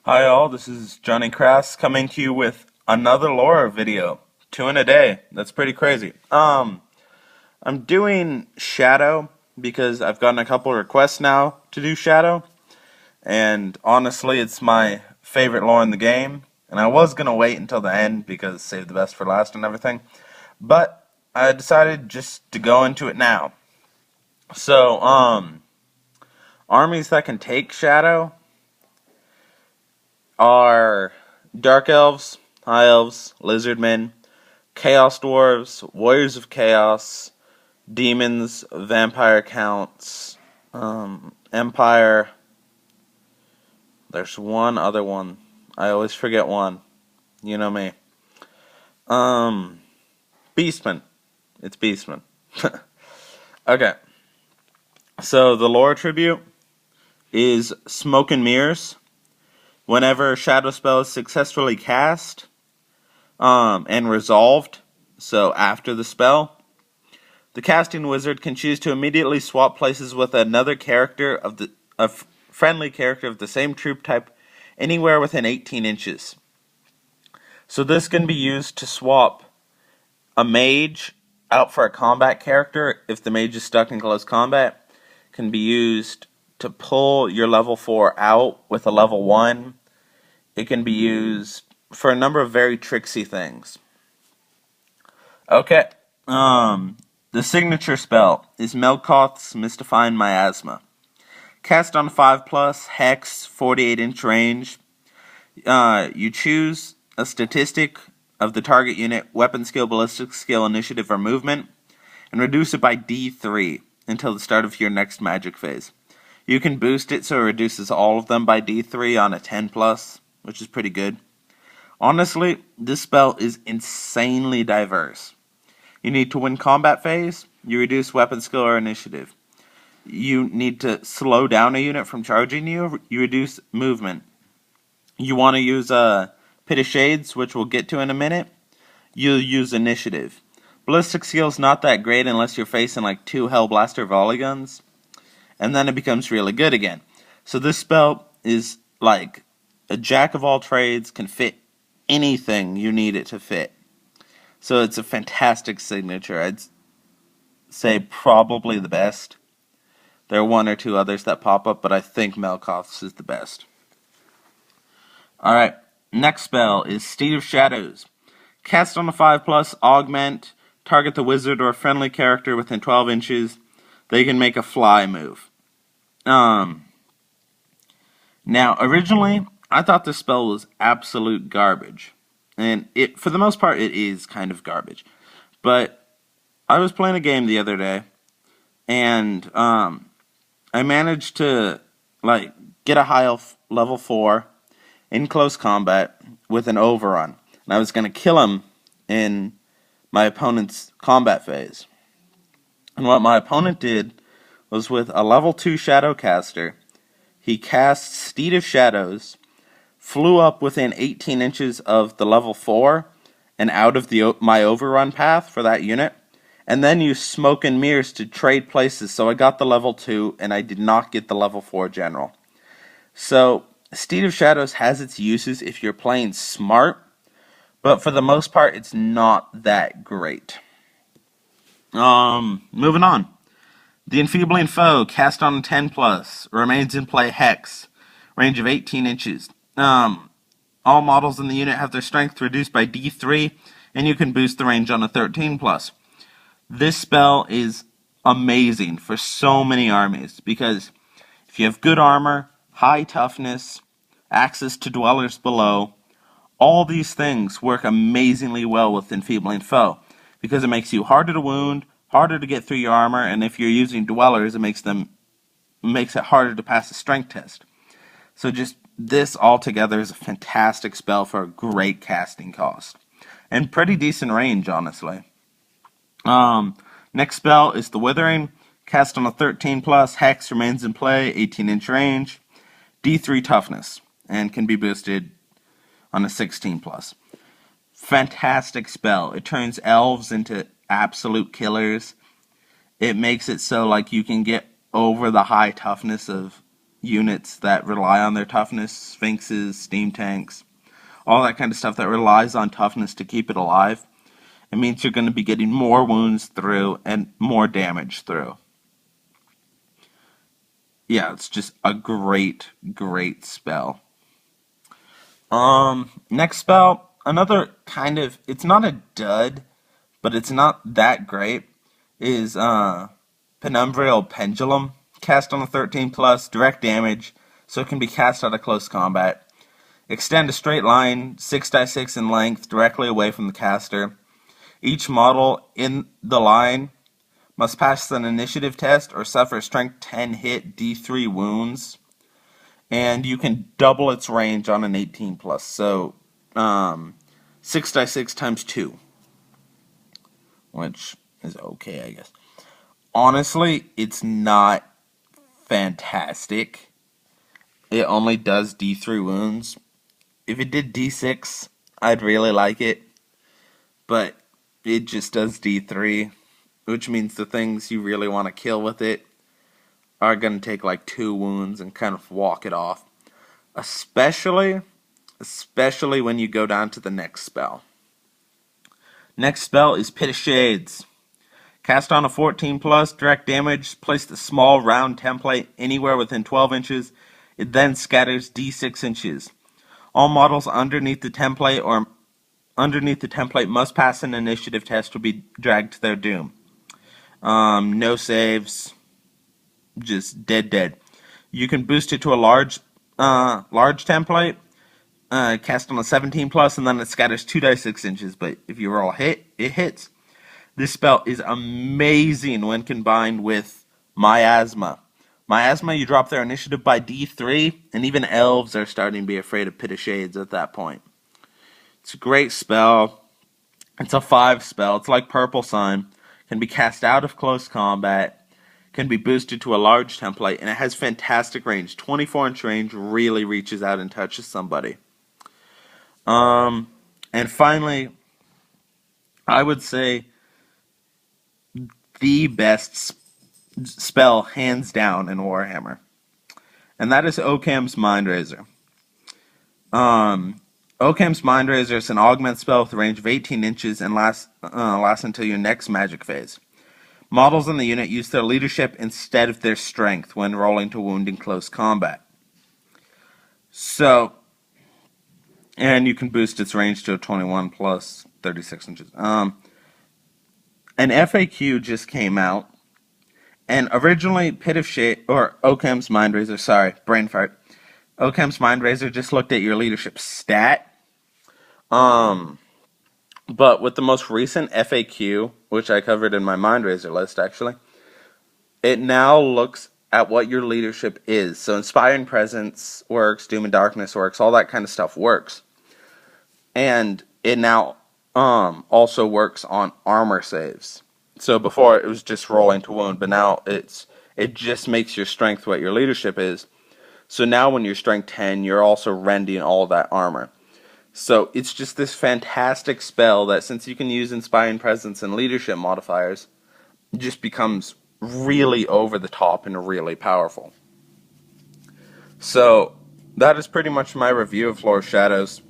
Hi all, this is Johnny Crass coming to you with another lore video. 2 in a day. That's pretty crazy. I'm doing Shadow because I've gotten a couple requests now to do Shadow, and honestly it's my favorite lore in the game, and I was gonna wait until the end because save the best for last and everything, but I decided just to go into it now. So, armies that can take Shadow are Dark Elves, High Elves, Lizardmen, Chaos Dwarves, Warriors of Chaos, Demons, Vampire Counts, Empire. There's one other one. I always forget one. You know me. Beastmen. It's Beastmen. Okay. So the lore tribute is Smoke and Mirrors. Whenever a shadow spell is successfully cast and resolved, so after the spell, the casting wizard can choose to immediately swap places with another character of a friendly character of the same troop type anywhere within 18 inches. So this can be used to swap a mage out for a combat character if the mage is stuck in close combat. Can be used to pull your level 4 out with a level 1. It can be used for a number of very tricksy things. Okay. The signature spell is Melchize's Mystifying Miasma. Cast on 5+, Hex, 48-inch range. You choose a statistic of the target unit, weapon skill, ballistic skill, initiative, or movement, and reduce it by D3 until the start of your next magic phase. You can boost it so it reduces all of them by D3 on a 10+, which is pretty good. Honestly, this spell is insanely diverse. You need to win combat phase, you reduce weapon skill or initiative. You need to slow down a unit from charging you, you reduce movement. You want to use a Pit of Shades, which we'll get to in a minute, you'll use initiative. Ballistic skill's not that great unless you're facing like 2 Hellblaster volley guns, and then it becomes really good again. So this spell is like a jack of all trades, can fit anything you need it to fit. So it's a fantastic signature. I'd say probably the best. There are 1 or 2 others that pop up, but I think Melchize is the best. Alright, next spell is Steed of Shadows. Cast on a 5+, augment, target the wizard or a friendly character within 12 inches. They can make a fly move. Now, originally, I thought this spell was absolute garbage. And for the most part, it is kind of garbage. But I was playing a game the other day, and I managed to get a high level 4 in close combat with an overrun. And I was going to kill him in my opponent's combat phase. And what my opponent did was with a level 2 Shadowcaster, he cast Steed of Shadows, flew up within 18 inches of the level 4 and out of my overrun path for that unit, and then used Smoke and Mirrors to trade places, so I got the level 2 and I did not get the level 4 general. So Steed of Shadows has its uses if you're playing smart, but for the most part it's not that great. Moving on. The Infield Info, cast on 10+, remains in play Hex, range of 18 inches. All models in the unit have their strength reduced by D3, and you can boost the range on a 13+. This spell is amazing for so many armies, because if you have good armor, high toughness, access to dwellers below, all these things work amazingly well with Enfeebling Foe, because it makes you harder to wound, harder to get through your armor, and if you're using dwellers, it makes it harder to pass a strength test. So just this altogether is a fantastic spell for a great casting cost. And pretty decent range, honestly. Next spell is the Withering. Cast on a 13+, Hex remains in play, 18-inch range, D3 toughness, and can be boosted on a 16+. Fantastic spell. It turns elves into absolute killers. It makes it so like you can get over the high toughness of units that rely on their toughness, sphinxes, steam tanks, all that kind of stuff that relies on toughness to keep it alive. It means you're going to be getting more wounds through and more damage through. Yeah, it's just a great, great spell. Next spell, another kind of, it's not a dud, but it's not that great, is Penumbral Pendulum. Cast on a 13 plus, direct damage, so it can be cast out of close combat. Extend a straight line, 6x6 in length, directly away from the caster. Each model in the line must pass an initiative test or suffer a strength 10 hit D3 wounds. And you can double its range on an 18 plus, so 6x6 times 2, which is okay, I guess. Honestly, it's not fantastic. It only does D3 wounds. If it did D6, I'd really like it, but it just does D3, which means the things you really want to kill with it are going to take like 2 wounds and kind of walk it off. Especially when you go down to the next spell. Next spell is Pit of Shades. Cast on a 14 plus, direct damage, place the small round template anywhere within 12 inches. It then scatters D6 inches. All models underneath the template must pass an initiative test or be dragged to their doom. No saves, just dead. You can boost it to a large template, cast on a 17 plus, and then it scatters 2d6 inches. But if you roll a hit, it hits. This spell is amazing when combined with Miasma. Miasma, you drop their initiative by D3, and even elves are starting to be afraid of Pit of Shades at that point. It's a great spell. It's a 5 spell. It's like Purple Sun. Can be cast out of close combat. Can be boosted to a large template, and it has fantastic range. 24-inch range, really reaches out and touches somebody. And finally, I would say the best spell, hands down, in Warhammer, and that is Occam's Mindraiser. Occam's Mindraiser is an augment spell with a range of 18 inches and lasts until your next magic phase. Models in the unit use their leadership instead of their strength when rolling to wound in close combat. So, and you can boost its range to a 21 plus 36 inches. An FAQ just came out, and originally Occam's Mindraiser, sorry, brain fart. Occam's Mindraiser just looked at your leadership stat. But with the most recent FAQ, which I covered in my Mindraiser list actually, it now looks at what your leadership is. So Inspiring Presence works, Doom and Darkness works, all that kind of stuff works. And it now also works on armor saves. So before it was just rolling to wound, but now it just makes your strength what your leadership is. So now when you're strength 10, you're also rending all that armor. So it's just this fantastic spell that, since you can use Inspiring Presence and leadership modifiers, just becomes really over the top and really powerful. So that is pretty much my review of Lore of Shadows.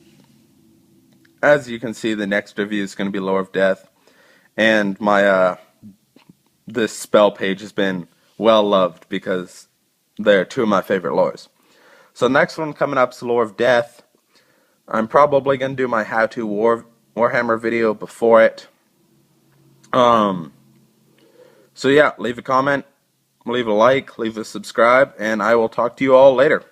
As you can see, the next review is going to be Lore of Death, and my this spell page has been well loved because they're 2 of my favorite lores. So next one coming up is Lore of Death. I'm probably going to do my how-to Warhammer video before it. So yeah, leave a comment, leave a like, leave a subscribe, and I will talk to you all later.